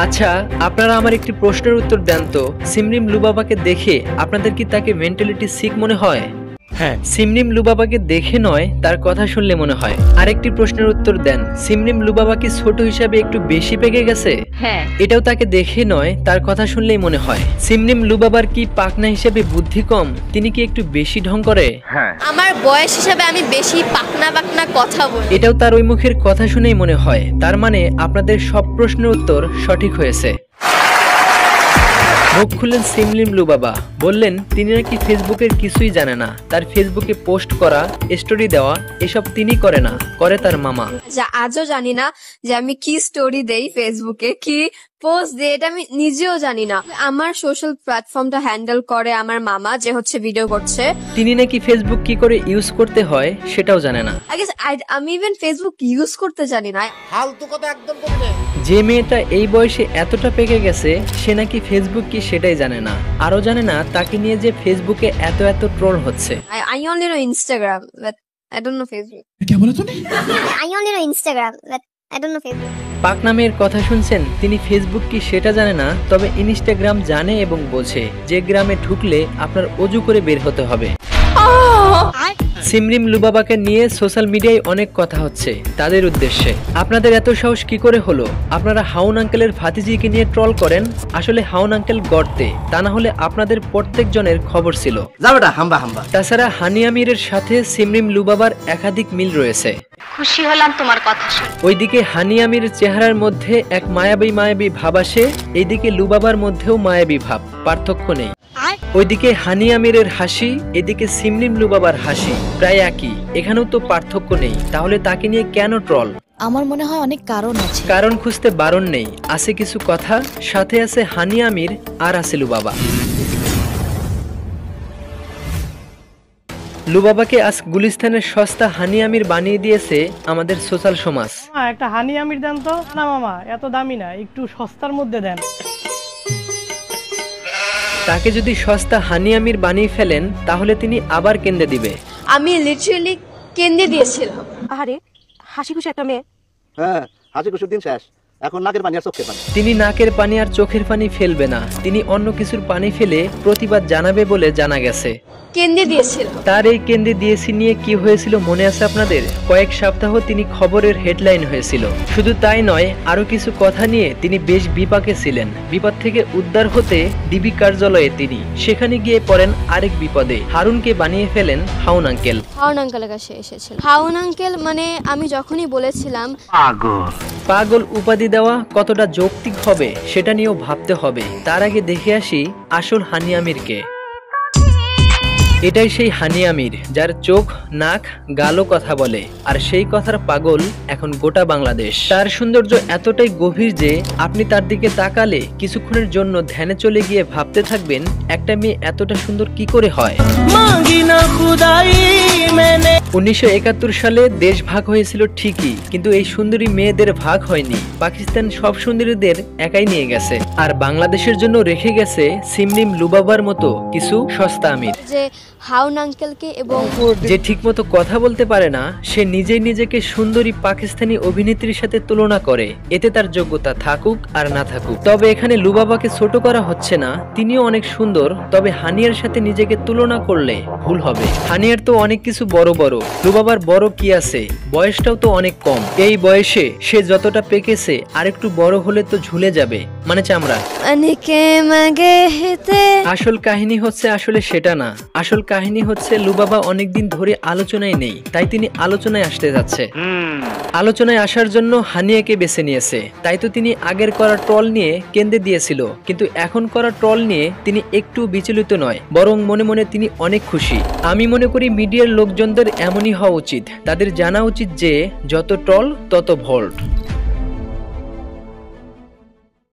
আচ্ছা, আপনারা আমার একটি প্রশ্নের উত্তর দেন তো, সিমরিম লুবাবাকে দেখে আপনাদের কি তাকে মেন্টালিটি সিক মনে হয়? হ্যাঁ, সিমরিম লুবাবাকে দেখে নয়, তার কথা শুনলে মনে হয়। আরেকটি প্রশ্নের উত্তর দেন, সিমরিম লুবাবা কি ছোট হিসাবে একটু বেশি পেকে গেছে? হ্যাঁ, এটাও তাকে দেখে নয়, তার কথা শুনলেই মনে হয়। সিমরিম লুবাবার কি পাকনা হিসাবে বুদ্ধি কম? তিনি কি একটু বেশি ঢং করে? হ্যাঁ, আমার বয়স হিসাবে আমি বেশি পাকনা পাকনা কথা বলি। এটাও তার ওই মুখের কথা শুনেই মনে হয়। তার মানে আপনাদের সব প্রশ্নের উত্তর সঠিক হয়েছে। মুখ খুললেন সিমরিম লুবাবা, বললেন তিনি নাকি ফেসবুকের কিছুই জানে না, তার ফেসবুকে পোস্ট করা, স্টোরি দেওয়া এসব তিনি করে না, করে তার মামা। আজও জানি না যে আমি কি স্টোরি দেই ফেসবুকে, কি পোস্ট দিই, এটা আমি নিজেও জানি না। আমার সোশ্যাল প্ল্যাটফর্মটা হ্যান্ডেল করে আমার মামা, যে হচ্ছে ভিডিও করছে। তিনি নাকি ফেসবুক কি করে ইউজ করতে হয় সেটাও জানে না। আমি ইভেন ফেসবুক ইউজ করতে জানি না। ফালতু কথা একদম বলবে। যে মেয়েটা এই বয়সে এতটা পেকে গেছে, সে নাকি ফেসবুক কি সেটাই জানে না। আরো জানে না তাকে নিয়ে যে ফেসবুকে এত এত ট্রোল হচ্ছে। I only know Instagram, but I don't know Facebook. क्या बोला तूने? I only know Instagram, but I don't know Facebook. পাকনা মেয়ের কথা শুনছেন, তিনি ফেসবুক কি সেটা জানে না, তবে ইনস্টাগ্রাম জানে এবং বোঝে। যে গ্রামে ঢুকলে আপনার অজু করে বের হতে হবে। সিমরিম লুবাবাকে নিয়ে সোশ্যাল মিডিয়ায় অনেক কথা হচ্ছে তাদের উদ্দেশ্যে। আপনাদের এত সাহস কি করে হলো? আপনারা হাউন আঙ্কেলের ভাতিজিকে নিয়ে ট্রল করেন। আসলে হাউন আঙ্কেল গর্তে, তা না হলে আপনাদের প্রত্যেকজনের খবর ছিল। তাছাড়া হানি আমিরের সাথে সিমরিম লুবাবার একাধিক মিল রয়েছে। খুশি হলাম তোমার কথা শুনে। ওইদিকে হানি আমিরের চেহারার মধ্যে এক মায়াবী মায়াবী ভাব আসে, এইদিকে লুবাবার মধ্যেও মায়াবী ভাব, পার্থক্য নেই। ওইদিকে হানি আমিরের হাসি, এদিকে সিমরিম লুবাবার হাসি প্রায় একই, এখানেও তো পার্থক্য নেই। তাহলে তাকে নিয়ে কেন ট্রল? আমার মনে হয় অনেক কারণ আছে। কারণ খুঁজতে বারণ নেই, আছে কিছু কথা, সাথে আছে হানি আমির আর আছে লুবাবা। লুবাবাকে আজ গুলিস্তানের সস্তা হানি আমির বানিয়ে দিয়েছে আমাদের সোশ্যাল সমাজ। একটা হানি আমির দেন তো। না মামা, এত দামি না, একটু সস্তার মধ্যে দেন। তাকে যদি সস্তা হানি আমির বানিয়ে ফেলেন, তাহলে তিনি আবার কেন্দ্রে দিবে। আমি লিটারালি কেন্দ্রে দিয়েছিলাম। আরে হাসি খুশি একটা মেয়ে। হ্যাঁ, হাসি খুশির দিন শেষ, এখন নাকের পানি আর চোখের পানি। তিনি নাকের পানি আর চোখের পানি ফেলবে না, তিনি অন্য কিছুর পানি ফেলে প্রতিবাদ জানাবে বলে জানা গেছে। কেন্দ্রে দিয়েছিলাম। তার এই কেন্দ্রে দিয়েছি নিয়ে কি হয়েছিল মনে আছে আপনাদের? কয়েক সপ্তাহ তিনি খবরের হেডলাইন হয়েছিল। শুধু তাই নয়, আরো কিছু কথা নিয়ে তিনি বেশ বিপাকে ছিলেন। বিপদ থেকে উদ্ধার হতে ডিবি কার্যালয়ে তিনি, সেখানে গিয়ে পড়েন আরেক বিপদে। হারুনকে বানিয়ে ফেলেন হাউন আঙ্কেল। হাউন আঙ্কেলের কাছে এসেছিল। হাউন আঙ্কেল মানে আমি যখনই বলেছিলাম পাগল উপাধি দেওয়া কতটা যৌক্তিক হবে সেটা নিয়েও ভাবতে হবে। তার আগে দেখে আসি আসল হানি আমিরকে। এটাই সেই হানি আমির, যার চোখ, নাক, গালও কথা বলে, আর সেই কথার পাগল এখন গোটা বাংলাদেশ। তার সৌন্দর্য এতটাই গভীর যে আপনি তার দিকে তাকালে কিছুক্ষণের জন্য ধ্যানে চলে গিয়ে ভাবতে থাকবেন, একটা মেয়ে এতটা সুন্দর কি করে হয়। 1971 সালে দেশ ভাগ হয়েছিল ঠিকই, কিন্তু এই সুন্দরী মেয়েদের ভাগ হয়নি। পাকিস্তান সব সুন্দরীদের একাই নিয়ে গেছে, আর বাংলাদেশের জন্য রেখে গেছে সিমরিম লুবাবার মতো কিছু সস্তা আমির। যে হাউন আঙ্কেলকে এবং যে ঠিকমতো কথা বলতে পারে না, সে নিজেই নিজেকে সুন্দরী পাকিস্তানি অভিনেত্রীর সাথে তুলনা করে। এতে তার যোগ্যতা থাকুক আর না থাকুক। তবে এখানে লুবাবাকে ছোট করা হচ্ছে না, তিনিও অনেক সুন্দর। তবে হানিয়ার সাথে নিজেকে তুলনা করলে ভুল হবে। হানিয়ার তো অনেক কিছু বড় বড়, লুবাবার বড় কি আছে? বয়সটাও তো অনেক কম। এই বয়সে সে যতটা পেকেছে, আরেকটু বড় হলে তো ঝুলে যাবে, মানে চামড়া। আসল কাহিনী হচ্ছে আসলে সেটা না। আসল কাহিনী হচ্ছে লুবাবা অনেকদিন ধরে আলোচনায় নেই, তাই তিনি আলোচনায় আসতে যাচ্ছে। আলোচনায় আসার জন্য হানিয়াকে বেছে নিয়েছে। তাই তো তিনি আগের করা ট্রল নিয়ে কেন্দ্রে দিয়েছিল, কিন্তু এখন করা ট্রল নিয়ে তিনি একটু বিচলিত নয়, বরং মনে মনে তিনি অনেক খুশি। আমি মনে করি মিডিয়ার লোকজনদের এমনই হওয়া উচিত। তাদের জানা উচিত যে যত ট্রল তত ভোল্ট।